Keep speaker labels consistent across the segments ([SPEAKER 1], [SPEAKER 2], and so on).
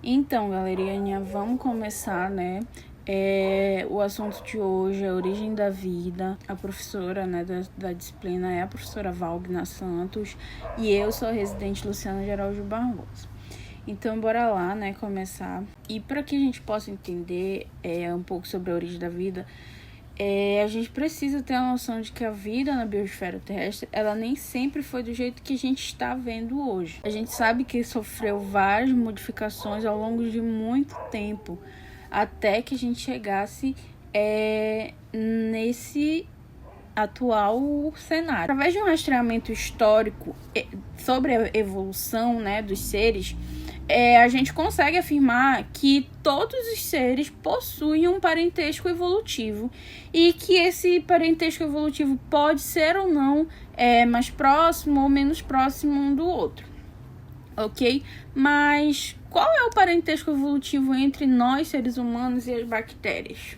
[SPEAKER 1] Então, galerinha, vamos começar, né? O assunto de hoje é a origem da vida. A professora, né, da disciplina é a professora Valgna Santos e eu sou a residente Luciana de Araújo Barbosa. Então, bora lá, né, começar. E para que a gente possa entender um pouco sobre a origem da vida, a gente precisa ter a noção de que a vida na biosfera terrestre, ela nem sempre foi do jeito que a gente está vendo hoje. A gente sabe que sofreu várias modificações ao longo de muito tempo, até que a gente chegasse nesse atual cenário. Através de um rastreamento histórico sobre a evolução, né, dos seres, a gente consegue afirmar que todos os seres possuem um parentesco evolutivo e que esse parentesco evolutivo pode ser ou não mais próximo ou menos próximo um do outro, ok? Mas qual é o parentesco evolutivo entre nós, seres humanos, e as bactérias?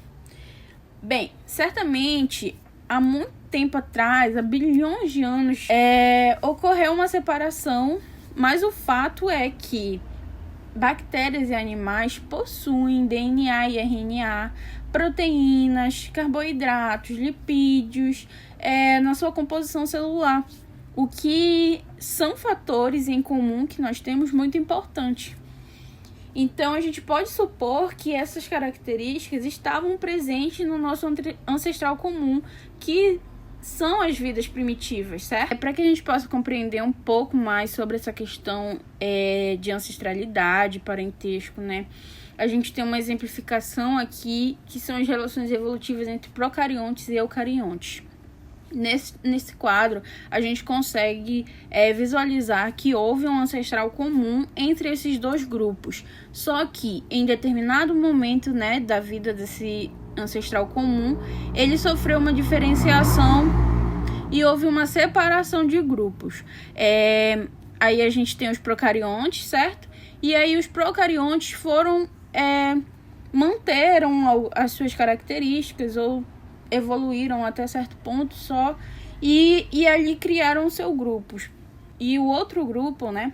[SPEAKER 1] Bem, certamente, há muito tempo atrás, há bilhões de anos, ocorreu uma separação, mas o fato é que bactérias e animais possuem DNA e RNA, proteínas, carboidratos, lipídios na sua composição celular, o que são fatores em comum que nós temos muito importantes. Então, a gente pode supor que essas características estavam presentes no nosso ancestral comum, que são as vidas primitivas, certo? Para que a gente possa compreender um pouco mais sobre essa questão de ancestralidade, parentesco, né? A gente tem uma exemplificação aqui, que são as relações evolutivas entre procariontes e eucariontes. Nesse quadro, a gente consegue visualizar que houve um ancestral comum entre esses dois grupos. Só que, em determinado momento, né, da vida desse ancestral comum, ele sofreu uma diferenciação e houve uma separação de grupos. Aí a gente tem os procariontes, certo? E aí os procariontes manteram as suas características ou evoluíram até certo ponto só e ali criaram seus grupos. E o outro grupo, né,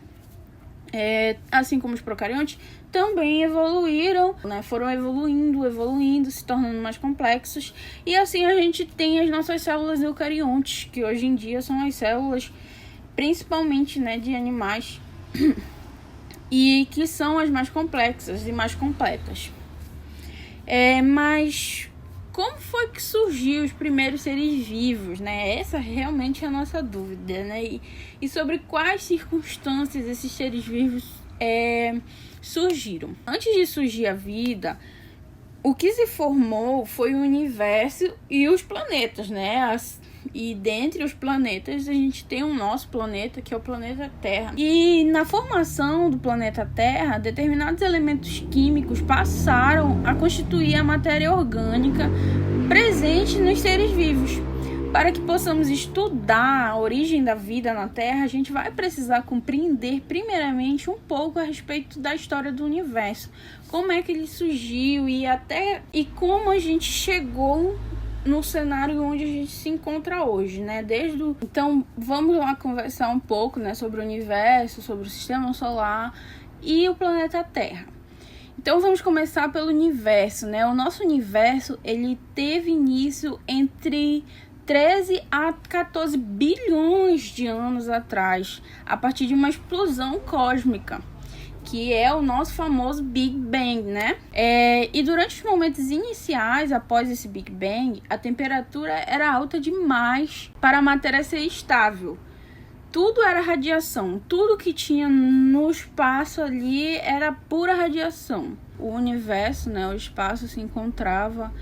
[SPEAKER 1] assim como os procariontes, também evoluíram, né, foram evoluindo, se tornando mais complexos. E assim a gente tem as nossas células eucariontes, que hoje em dia são as células principalmente, né, de animais e que são as mais complexas e mais completas. Mas como foi que surgiu os primeiros seres vivos, né? Essa realmente é a nossa dúvida, né? E sobre quais circunstâncias esses seres vivos surgiram. Antes de surgir a vida, o que se formou foi o universo e os planetas, né? E dentre os planetas, a gente tem o nosso planeta, que é o planeta Terra. E na formação do planeta Terra, determinados elementos químicos passaram a constituir a matéria orgânica presente nos seres vivos. Para que possamos estudar a origem da vida na Terra, a gente vai precisar compreender primeiramente um pouco a respeito da história do universo. Como é que ele surgiu e como a gente chegou no cenário onde a gente se encontra hoje, né? Então, vamos lá conversar um pouco, né, sobre o universo, sobre o sistema solar e o planeta Terra. Então, vamos começar pelo universo, né? O nosso universo, ele teve início entre 13 a 14 bilhões de anos atrás, a partir de uma explosão cósmica, que é o nosso famoso Big Bang, né? E durante os momentos iniciais, após esse Big Bang, a temperatura era alta demais para a matéria ser estável. Tudo era radiação, tudo que tinha no espaço ali era pura radiação. O universo, né, o espaço se encontrava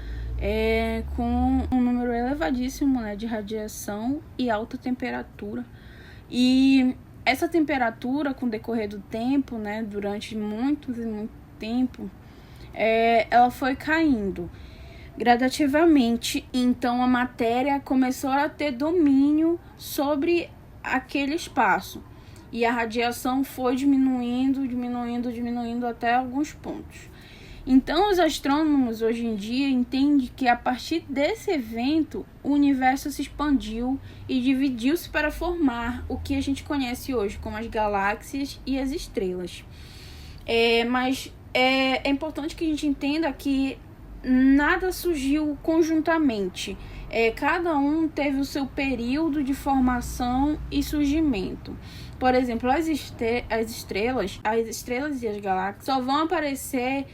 [SPEAKER 1] com um número elevadíssimo, né, de radiação e alta temperatura. E essa temperatura, com o decorrer do tempo, né, durante muito tempo, ela foi caindo gradativamente. Então, a matéria começou a ter domínio sobre aquele espaço. E a radiação foi diminuindo até alguns pontos. Então, os astrônomos hoje em dia entendem que a partir desse evento, o universo se expandiu e dividiu-se para formar o que a gente conhece hoje como as galáxias e as estrelas. Mas é importante que a gente entenda que nada surgiu conjuntamente. Cada um teve o seu período de formação e surgimento. Por exemplo, as estrelas e as galáxias só vão aparecer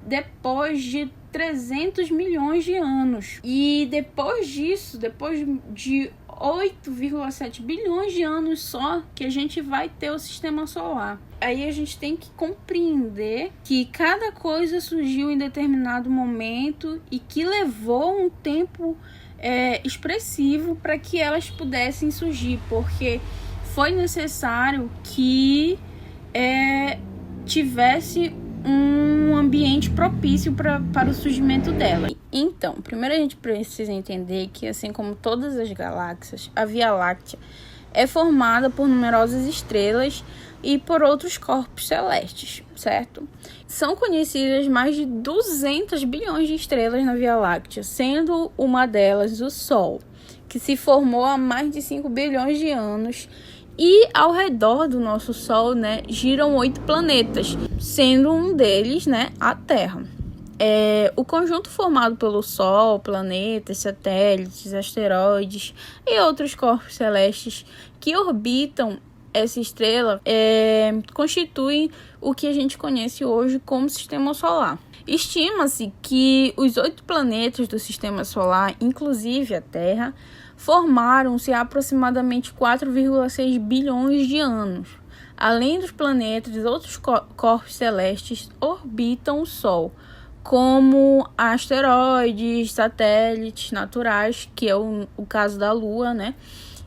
[SPEAKER 1] depois de 300 milhões de anos. E depois disso, depois de 8,7 bilhões de anos só, que a gente vai ter o sistema solar. Aí a gente tem que compreender que cada coisa surgiu em determinado momento e que levou um tempo expressivo para que elas pudessem surgir, porque foi necessário que tivesse um ambiente propício para o surgimento dela. Então, primeiro a gente precisa entender que, assim como todas as galáxias, a Via Láctea é formada por numerosas estrelas e por outros corpos celestes, certo? São conhecidas mais de 200 bilhões de estrelas na Via Láctea, sendo uma delas o Sol, que se formou há mais de 5 bilhões de anos. E ao redor do nosso Sol, né, giram 8 planetas, sendo um deles, né, a Terra. O conjunto formado pelo Sol, planetas, satélites, asteroides e outros corpos celestes que orbitam essa estrela constituem o que a gente conhece hoje como Sistema Solar. Estima-se que os 8 planetas do Sistema Solar, inclusive a Terra, formaram-se há aproximadamente 4,6 bilhões de anos. Além dos planetas, outros corpos celestes orbitam o Sol, como asteroides, satélites naturais, que é o caso da Lua, né?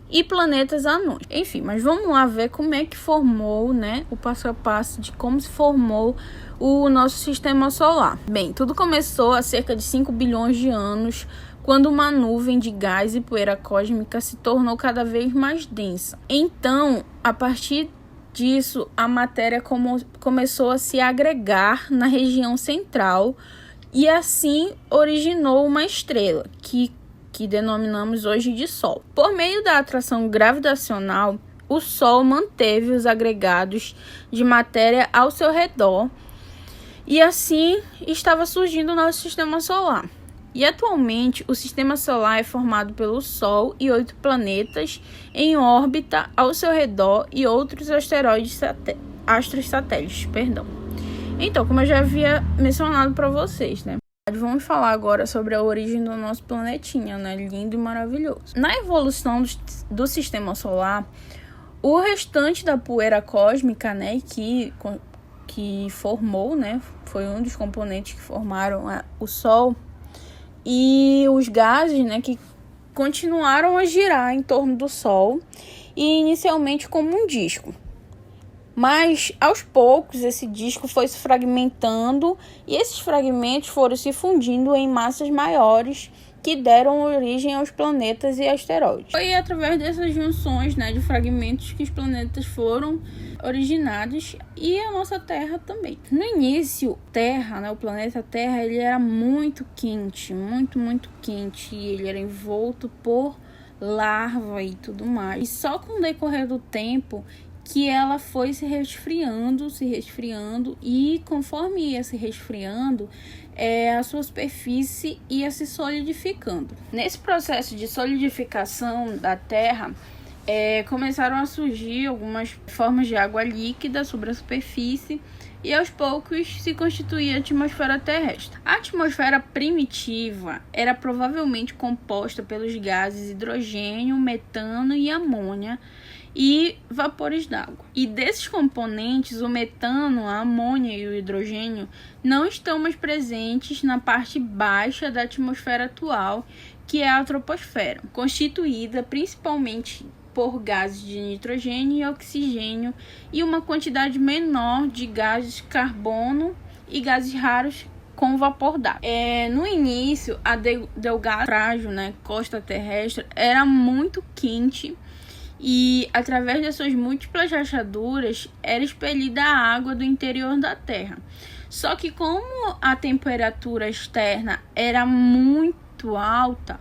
[SPEAKER 1] E planetas anões. Enfim, mas vamos lá ver como é que formou, né? O passo a passo de como se formou o nosso sistema solar. Bem, tudo começou há cerca de 5 bilhões de anos, quando uma nuvem de gás e poeira cósmica se tornou cada vez mais densa. Então, a partir disso, a matéria começou a se agregar na região central e assim originou uma estrela, que denominamos hoje de Sol. Por meio da atração gravitacional, o Sol manteve os agregados de matéria ao seu redor e assim estava surgindo o nosso sistema solar. E atualmente o sistema solar é formado pelo Sol e 8 planetas em órbita ao seu redor e outros astros satélites. Então, como eu já havia mencionado para vocês, né? Vamos falar agora sobre a origem do nosso planetinha, né? Lindo e maravilhoso. Na evolução do sistema solar, o restante da poeira cósmica, né, que formou, né, foi um dos componentes que formaram o Sol, e os gases, né, que continuaram a girar em torno do Sol, e inicialmente como um disco. Mas, aos poucos, esse disco foi se fragmentando e esses fragmentos foram se fundindo em massas maiores que deram origem aos planetas e asteroides. Foi através dessas junções, né, de fragmentos que os planetas foram originados e a nossa Terra também. No início, Terra, né, o planeta Terra, ele era muito quente, muito quente, e ele era envolto por lava e tudo mais. E só com o decorrer do tempo que ela foi se resfriando, e conforme ia se resfriando, a sua superfície ia se solidificando. Nesse processo de solidificação da Terra, começaram a surgir algumas formas de água líquida sobre a superfície e aos poucos se constituía a atmosfera terrestre. A atmosfera primitiva era provavelmente composta pelos gases hidrogênio, metano e amônia, e vapores d'água. E desses componentes, o metano, a amônia e o hidrogênio não estão mais presentes na parte baixa da atmosfera atual, que é a troposfera, constituída principalmente por gases de nitrogênio e oxigênio e uma quantidade menor de gases carbono e gases raros com vapor d'água. No início, a delgada frágil, né, costa terrestre era muito quente, e através das suas múltiplas rachaduras era expelida a água do interior da Terra. Só que como a temperatura externa era muito alta,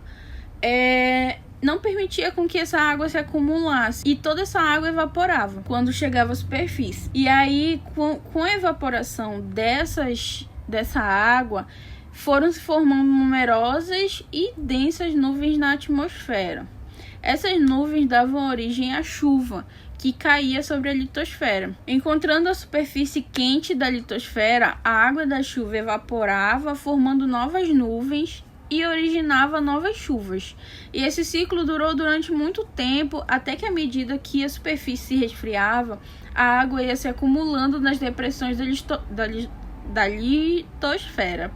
[SPEAKER 1] não permitia com que essa água se acumulasse e toda essa água evaporava quando chegava à superfície. E aí, com a evaporação dessa água, foram se formando numerosas e densas nuvens na atmosfera. Essas nuvens davam origem à chuva, que caía sobre a litosfera. Encontrando a superfície quente da litosfera, a água da chuva evaporava, formando novas nuvens e originava novas chuvas. E esse ciclo durou durante muito tempo, até que à medida que a superfície se resfriava, a água ia se acumulando nas depressões da litosfera,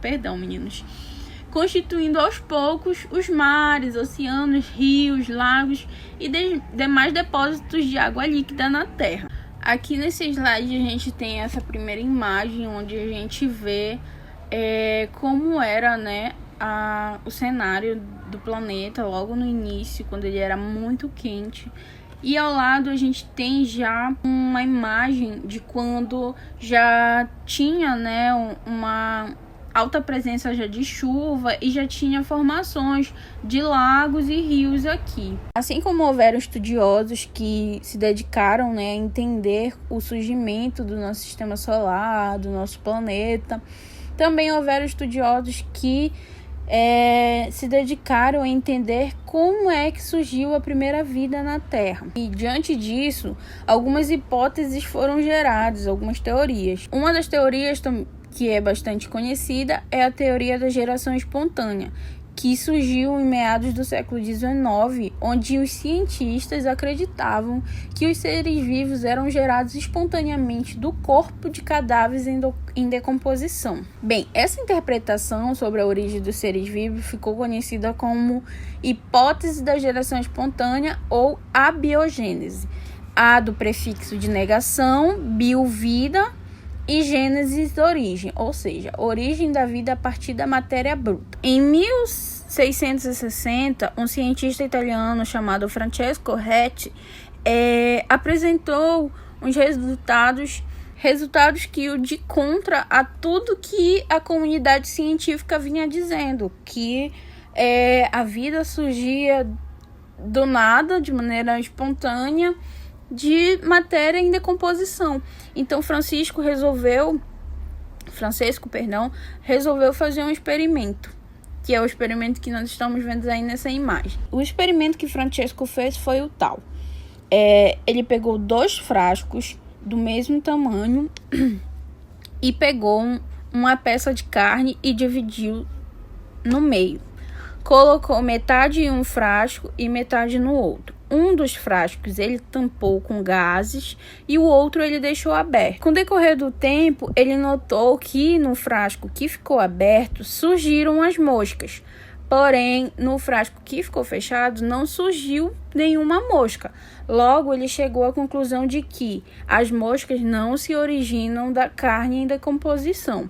[SPEAKER 1] constituindo aos poucos os mares, oceanos, rios, lagos e demais depósitos de água líquida na Terra. Aqui nesse slide a gente tem essa primeira imagem onde a gente vê como era, né, o cenário do planeta logo no início, quando ele era muito quente. E ao lado a gente tem já uma imagem de quando já tinha, né, uma alta presença já de chuva e já tinha formações de lagos e rios aqui. Assim como houveram estudiosos que se dedicaram, né, a entender o surgimento do nosso sistema solar, do nosso planeta, também houveram estudiosos que se dedicaram a entender como é que surgiu a primeira vida na Terra. E diante disso, algumas hipóteses foram geradas, algumas teorias. Uma das teorias que é bastante conhecida é a teoria da geração espontânea, que surgiu em meados do século XIX, onde os cientistas acreditavam que os seres vivos eram gerados espontaneamente do corpo de cadáveres em decomposição. Bem, essa interpretação sobre a origem dos seres vivos ficou conhecida como hipótese da geração espontânea ou abiogênese. A do prefixo de negação, bio, vida, e gênesis, origem, ou seja, origem da vida a partir da matéria bruta. Em 1660, um cientista italiano chamado Francesco Reti apresentou uns resultados que iam de contra a tudo que a comunidade científica vinha dizendo, que a vida surgia do nada, de maneira espontânea, de matéria em decomposição. Então Francesco resolveu fazer um experimento, que é o experimento que nós estamos vendo aí nessa imagem. O experimento que Francesco fez foi o tal. Ele pegou 2 frascos do mesmo tamanho e pegou uma peça de carne e dividiu no meio. Colocou metade em um frasco e metade no outro. Um dos frascos ele tampou com gases e o outro ele deixou aberto. Com o decorrer do tempo, ele notou que no frasco que ficou aberto surgiram as moscas. Porém, no frasco que ficou fechado não surgiu nenhuma mosca. Logo, ele chegou à conclusão de que as moscas não se originam da carne em decomposição,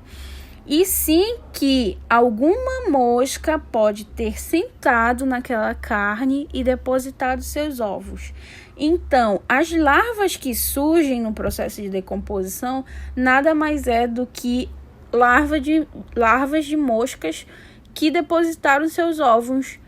[SPEAKER 1] e sim que alguma mosca pode ter sentado naquela carne e depositado seus ovos. Então, as larvas que surgem no processo de decomposição nada mais é do que larvas de moscas que depositaram seus ovos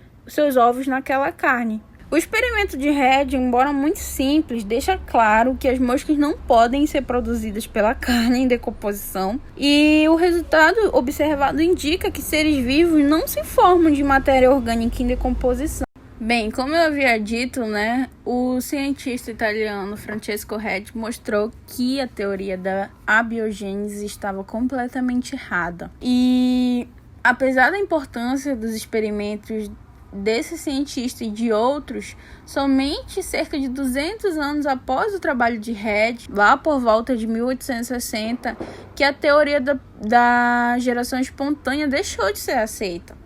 [SPEAKER 1] naquela carne. O experimento de Redi, embora muito simples, deixa claro que as moscas não podem ser produzidas pela carne em decomposição, e o resultado observado indica que seres vivos não se formam de matéria orgânica em decomposição. Bem, como eu havia dito, né, o cientista italiano Francesco Redi mostrou que a teoria da abiogênese estava completamente errada. E apesar da importância dos experimentos desse cientista e de outros, somente cerca de 200 anos após o trabalho de Redi, lá por volta de 1860, que a teoria da geração espontânea deixou de ser aceita.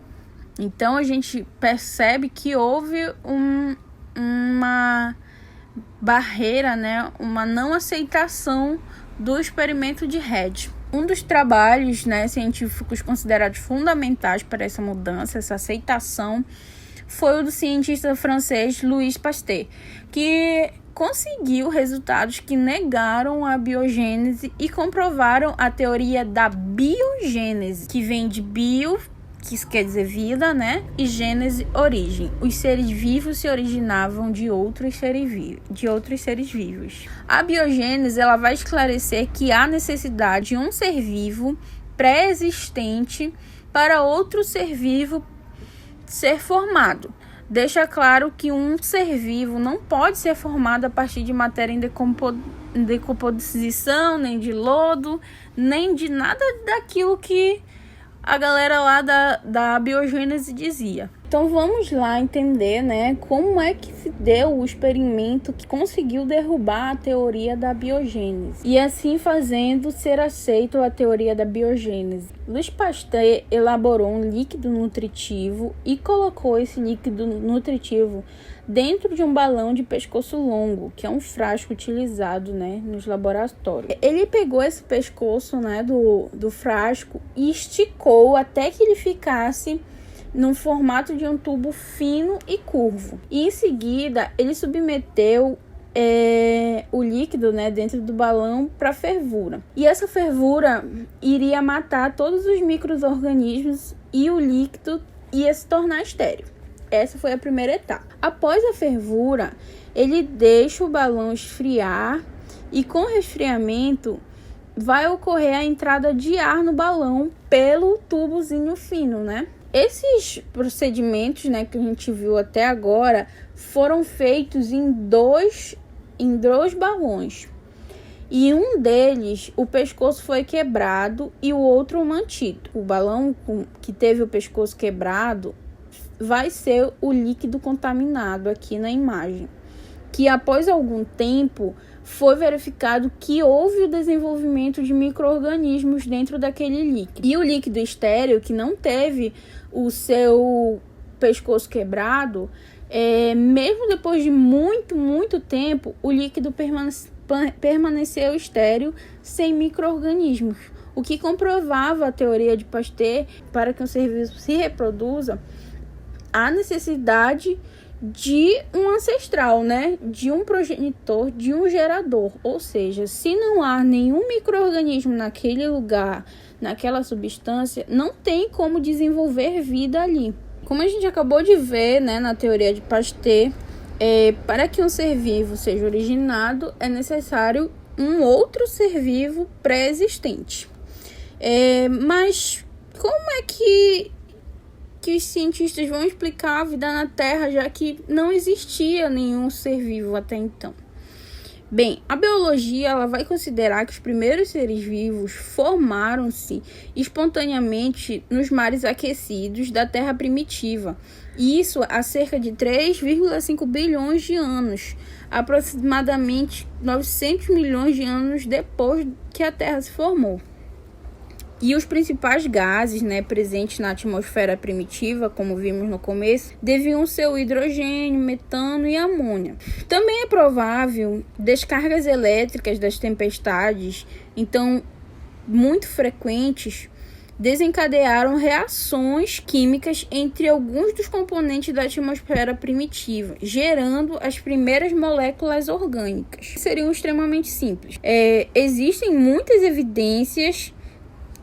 [SPEAKER 1] Então a gente percebe que houve uma barreira, né, uma não aceitação do experimento de Redi. Um dos trabalhos, né, científicos considerados fundamentais para essa mudança, essa aceitação, foi o do cientista francês Louis Pasteur, que conseguiu resultados que negaram a biogênese e comprovaram a teoria da biogênese, que vem de bio, que isso quer dizer vida, né? E gênese, origem. Os seres vivos se originavam de outros seres vivos. A biogênese, ela vai esclarecer que há necessidade de um ser vivo pré-existente para outro ser vivo ser formado. Deixa claro que um ser vivo não pode ser formado a partir de matéria em decomposição, nem de lodo, nem de nada daquilo que a galera lá da biogênese dizia. Então vamos lá entender, né, como é que se deu o experimento que conseguiu derrubar a teoria da biogênese e assim fazendo ser aceito a teoria da biogênese. Louis Pasteur elaborou um líquido nutritivo e colocou esse líquido nutritivo dentro de um balão de pescoço longo, que é um frasco utilizado, né, nos laboratórios. Ele pegou esse pescoço, né, do frasco e esticou até que ele ficasse no formato de um tubo fino e curvo. E em seguida, ele submeteu o líquido, né, dentro do balão para fervura. E essa fervura iria matar todos os micro-organismos e o líquido ia se tornar estéril. Essa foi a primeira etapa. Após a fervura, ele deixa o balão esfriar e com o resfriamento vai ocorrer a entrada de ar no balão pelo tubozinho fino, né? Esses procedimentos, né, que a gente viu até agora foram feitos em dois balões. E um deles, o pescoço foi quebrado e o outro mantido. O balão que teve o pescoço quebrado vai ser o líquido contaminado aqui na imagem, que após algum tempo foi verificado que houve o desenvolvimento de micro-organismos dentro daquele líquido. E o líquido estéril, que não teve o seu pescoço quebrado, mesmo depois de muito tempo, o líquido permaneceu estéril sem micro-organismos, o que comprovava a teoria de Pasteur. Para que um ser vivo se reproduza, há necessidade de um ancestral, né? De um progenitor, de um gerador. Ou seja, se não há nenhum micro-organismo naquele lugar, naquela substância, não tem como desenvolver vida ali. Como a gente acabou de ver, né, na teoria de Pasteur, para que um ser vivo seja originado, é necessário um outro ser vivo pré-existente. Mas como é que os cientistas vão explicar a vida na Terra, já que não existia nenhum ser vivo até então? Bem, a biologia ela vai considerar que os primeiros seres vivos formaram-se espontaneamente nos mares aquecidos da Terra primitiva. E isso há cerca de 3,5 bilhões de anos, aproximadamente 900 milhões de anos depois que a Terra se formou. E os principais gases, né, presentes na atmosfera primitiva, como vimos no começo, deviam ser o hidrogênio, metano e amônia. Também é provável descargas elétricas das tempestades, então muito frequentes, desencadearam reações químicas entre alguns dos componentes da atmosfera primitiva, gerando as primeiras moléculas orgânicas. Seriam extremamente simples. Existem muitas evidências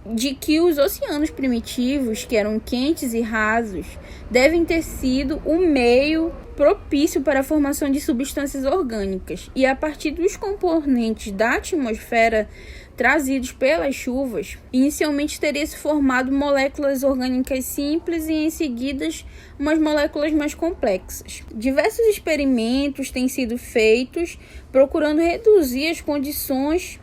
[SPEAKER 1] de que os oceanos primitivos, que eram quentes e rasos, devem ter sido o meio propício para a formação de substâncias orgânicas. E a partir dos componentes da atmosfera trazidos pelas chuvas, inicialmente teria se formado moléculas orgânicas simples e em seguida umas moléculas mais complexas. Diversos experimentos têm sido feitos procurando reduzir as condições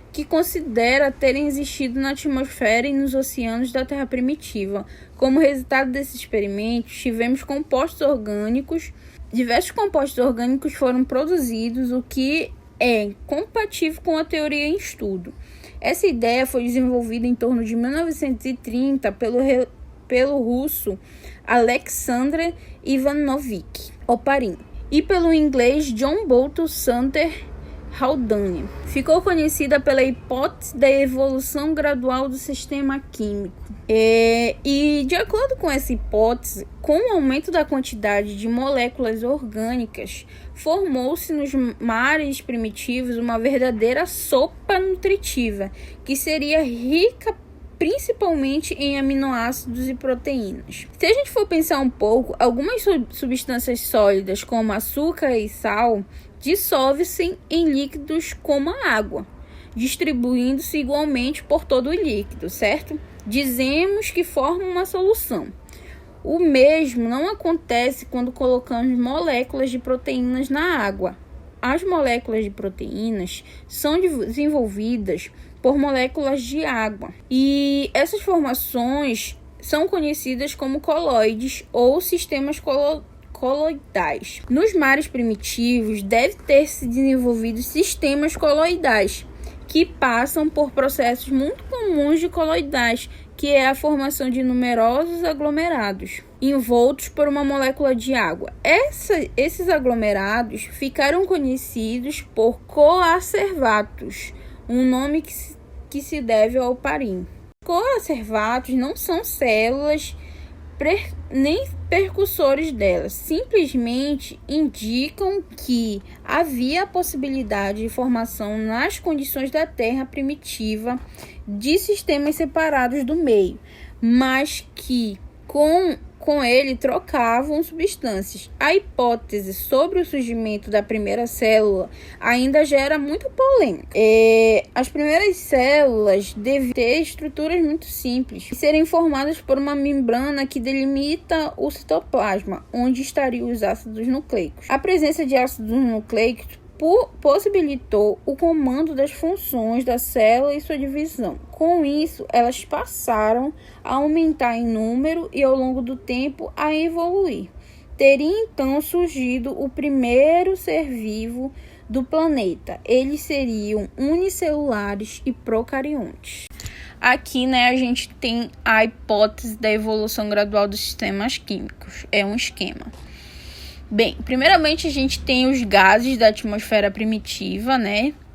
[SPEAKER 1] que considera terem existido na atmosfera e nos oceanos da Terra primitiva. Como resultado desses experimentos, tivemos compostos orgânicos. Diversos compostos orgânicos foram produzidos, o que é compatível com a teoria em estudo. Essa ideia foi desenvolvida em torno de 1930 pelo russo Alexander Ivanovich Oparin e pelo inglês John Bolton Suter Haldane. Ficou conhecida pela hipótese da evolução gradual do sistema químico. E de acordo com essa hipótese, com o aumento da quantidade de moléculas orgânicas, formou-se nos mares primitivos uma verdadeira sopa nutritiva, que seria rica principalmente em aminoácidos e proteínas. Se a gente for pensar um pouco, algumas substâncias sólidas, como açúcar e sal, dissolvem-se em líquidos como a água, distribuindo-se igualmente por todo o líquido, certo? Dizemos que formam uma solução. O mesmo não acontece quando colocamos moléculas de proteínas na água. As moléculas de proteínas são desenvolvidas por moléculas de água. E essas formações são conhecidas como coloides ou sistemas coloidais. Nos mares primitivos, deve ter se desenvolvido sistemas coloidais, que passam por processos muito comuns de coloidais, que é a formação de numerosos aglomerados envoltos por uma molécula de água. Esses aglomerados ficaram conhecidos por coacervatos, um nome que se deve ao parim. Coacervatos não são células nem precursores delas, simplesmente indicam que havia a possibilidade de formação nas condições da Terra primitiva de sistemas separados do meio, mas que com ele trocavam substâncias. A hipótese sobre o surgimento da primeira célula ainda gera muita polêmica. As primeiras células devem ter estruturas muito simples e serem formadas por uma membrana que delimita o citoplasma, onde estariam os ácidos nucleicos. A presença de ácidos nucleicos possibilitou o comando das funções da célula e sua divisão. Com isso, elas passaram a aumentar em número e, ao longo do tempo, a evoluir. Teria então surgido o primeiro ser vivo do planeta. Eles seriam unicelulares e procariontes. Aqui, a gente tem a hipótese da evolução gradual dos sistemas químicos. É um esquema. Bem, primeiramente a gente tem os gases da atmosfera primitiva,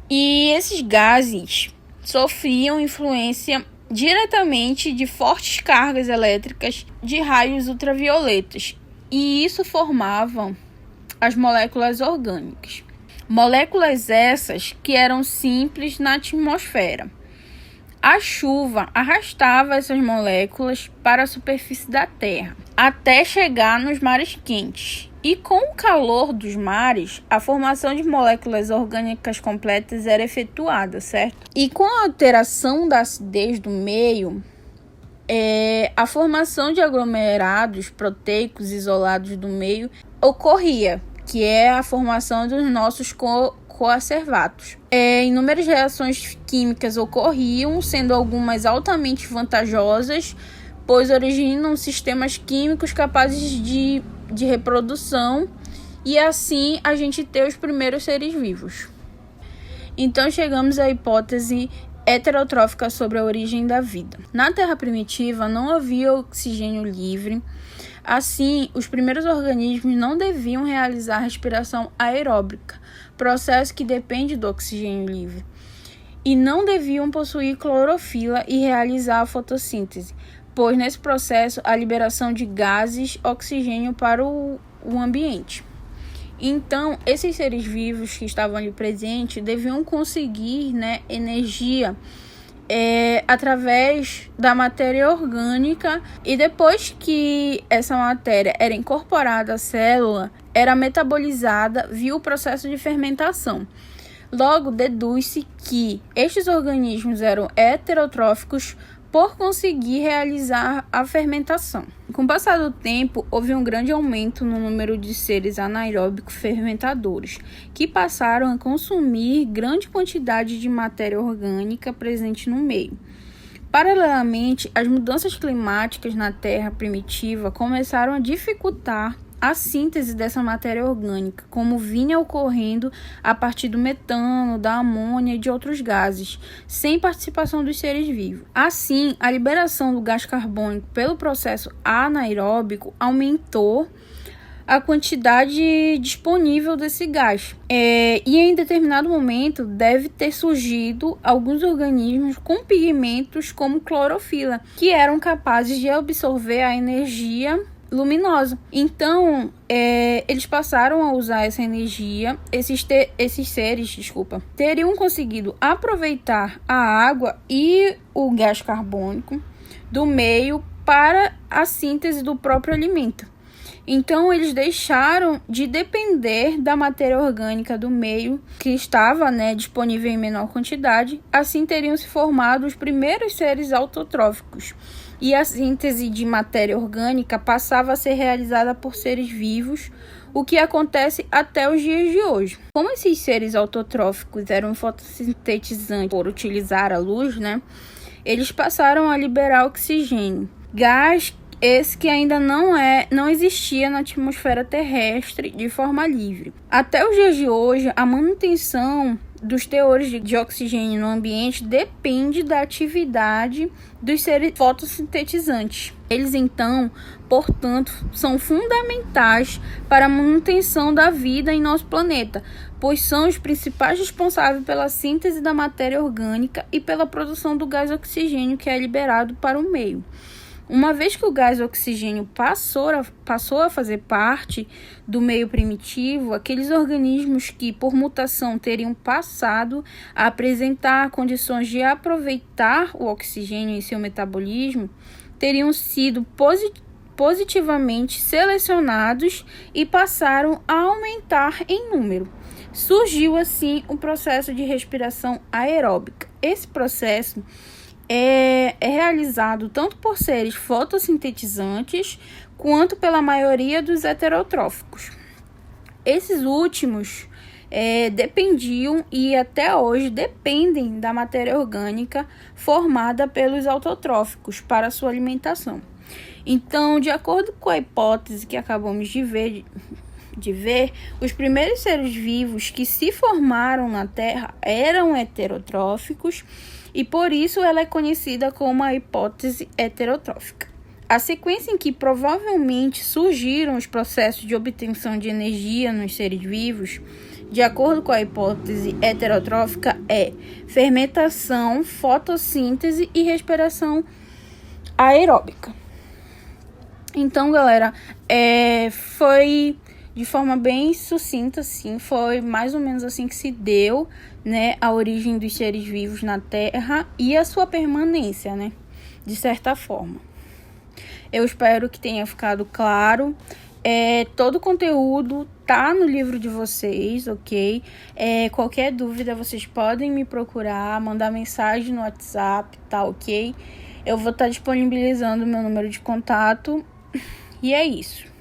[SPEAKER 1] E esses gases sofriam influência diretamente de fortes cargas elétricas de raios ultravioletas. E isso formavam as moléculas orgânicas. Moléculas essas que eram simples na atmosfera. A chuva arrastava essas moléculas para a superfície da Terra, até chegar nos mares quentes. E com o calor dos mares, a formação de moléculas orgânicas completas era efetuada, certo? E com a alteração da acidez do meio, a formação de aglomerados proteicos isolados do meio ocorria, que é a formação dos nossos coacervatos. Inúmeras reações químicas ocorriam, sendo algumas altamente vantajosas, pois originam sistemas químicos capazes de reprodução e assim a gente ter os primeiros seres vivos. Então chegamos à hipótese heterotrófica sobre a origem da vida. Na Terra primitiva não havia oxigênio livre, assim os primeiros organismos não deviam realizar respiração aeróbica, processo que depende do oxigênio livre, e não deviam possuir clorofila e realizar a fotossíntese, pois nesse processo a liberação de gases, oxigênio para o ambiente. Então, esses seres vivos que estavam ali presentes deviam conseguir energia através da matéria orgânica, e depois que essa matéria era incorporada à célula, era metabolizada via o processo de fermentação. Logo, deduz-se que estes organismos eram heterotróficos por conseguir realizar a fermentação. Com o passar do tempo, houve um grande aumento no número de seres anaeróbicos fermentadores, que passaram a consumir grande quantidade de matéria orgânica presente no meio. Paralelamente, as mudanças climáticas na Terra primitiva começaram a dificultar a síntese dessa matéria orgânica, como vinha ocorrendo a partir do metano, da amônia e de outros gases, sem participação dos seres vivos. Assim, a liberação do gás carbônico pelo processo anaeróbico aumentou a quantidade disponível desse gás. E em determinado momento deve ter surgido alguns organismos com pigmentos como clorofila, que eram capazes de absorver a energia luminosa. Então, eles passaram a usar essa energia. Esses seres, teriam conseguido aproveitar a água e o gás carbônico do meio para a síntese do próprio alimento. Então, eles deixaram de depender da matéria orgânica do meio, que estava, disponível em menor quantidade. Assim, teriam se formado os primeiros seres autotróficos. E a síntese de matéria orgânica passava a ser realizada por seres vivos, o que acontece até os dias de hoje. Como esses seres autotróficos eram fotossintetizantes por utilizar a luz, eles passaram a liberar oxigênio, gás esse que ainda não existia na atmosfera terrestre de forma livre. Até os dias de hoje, a manutenção dos teores de oxigênio no ambiente depende da atividade dos seres fotossintetizantes. Eles, então, portanto, são fundamentais para a manutenção da vida em nosso planeta, pois são os principais responsáveis pela síntese da matéria orgânica e pela produção do gás oxigênio que é liberado para o meio. Uma vez que o gás oxigênio passou a fazer parte do meio primitivo, aqueles organismos que, por mutação, teriam passado a apresentar condições de aproveitar o oxigênio em seu metabolismo, teriam sido positivamente selecionados e passaram a aumentar em número. Surgiu, assim, o processo de respiração aeróbica. Esse processo é realizado tanto por seres fotossintetizantes quanto pela maioria dos heterotróficos. Esses últimos dependiam e até hoje dependem da matéria orgânica formada pelos autotróficos para sua alimentação. Então, de acordo com a hipótese que acabamos de ver, os primeiros seres vivos que se formaram na Terra eram heterotróficos e por isso ela é conhecida como a hipótese heterotrófica. A sequência em que provavelmente surgiram os processos de obtenção de energia nos seres vivos, de acordo com a hipótese heterotrófica, é fermentação, fotossíntese e respiração aeróbica. Então, galera, foi de forma bem sucinta, assim, foi mais ou menos assim que se deu, a origem dos seres vivos na Terra e a sua permanência, de certa forma. Eu espero que tenha ficado claro. Todo o conteúdo tá no livro de vocês, ok? Qualquer dúvida, vocês podem me procurar, mandar mensagem no WhatsApp, tá, ok? Eu vou estar disponibilizando o meu número de contato. E é isso.